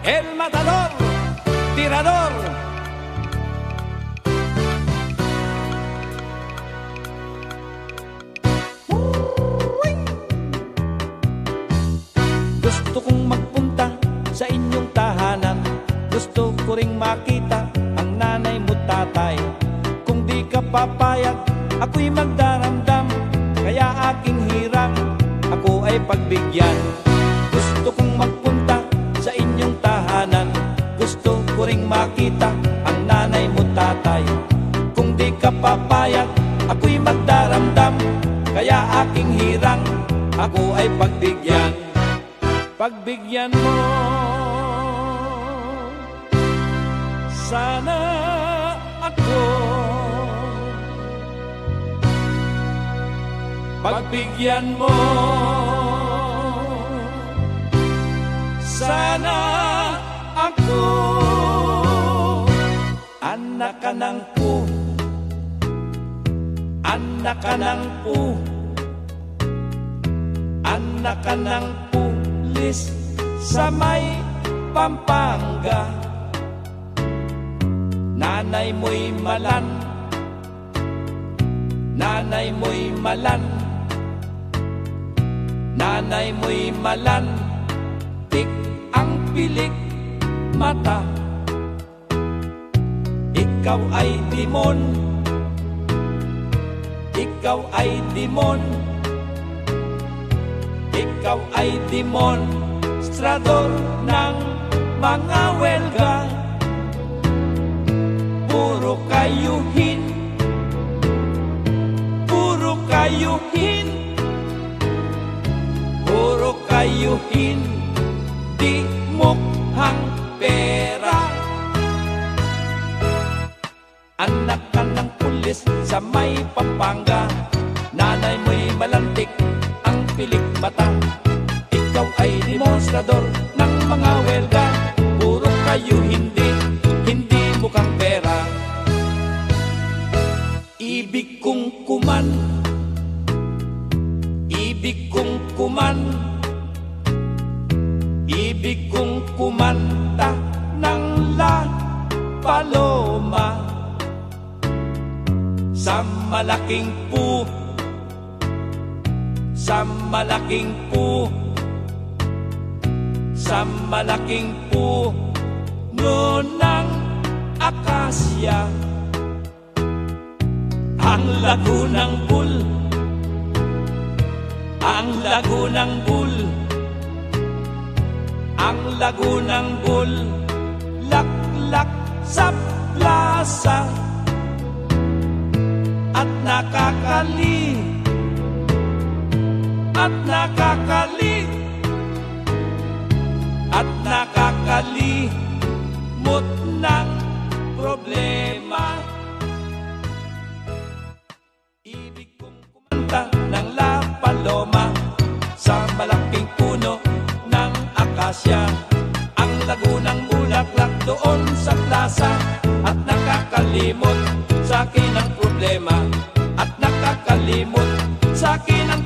El matador, tirador. Gusto kong magpunta sa inyong tahanan. Gusto ko ring makita ang nanay mo, tatay. Kung di ka papayag, ako'y magdaramdam. Kaya aking hirang, ako ay pagbigyan. Gusto kong magpunta sa inyong tahanan. Gusto ko ring makita ang nanay mo, tatay. Kung di ka papayag, ako'y magdaramdam. Kaya aking hirang, ako ay pagbigyan. Pagbigyan mo sana ako. Pagbigyan mo sana ako. Anak ka ng pu, anak ka ng pu, anak ka ng pulis sa may Pampanga. Nanay mo'y malan, nanay mo'y malan, nanay mo'y malan, tik ang pilik mata. Ikaw ay dimon, ikaw ay dimon, ikaw ay demonstrador ng mga welga. Puro kayuhin, puro kayuhin, puro kayuhin, di mukhang pera. Anak ka ng pulis sa may Pampanga. Nanay mo'y malantik, ang pilik mata. Ikaw ay demonstrador ng mga welga. Puro kayuhin, hindi mukhang pera. Ibig kong kuman, ibig kong kuman, ibig kong kumanta ng La Paloma. Sa malaking pu, sa malaking pu, sa malaking puno ng akasya. Ang lago ng bul, ang lago ng bul, ang lago ng bul, laklak sa plaza. At nakakali, at nakakali, at nakakalimot ng problema. Ibig kong kumanta ng La Paloma sa malaking puno ng akasya. Ang lago ng bulaklak doon sa plaza. At nakakalimot sa akin ang problema. At nakakalimot sa akin ang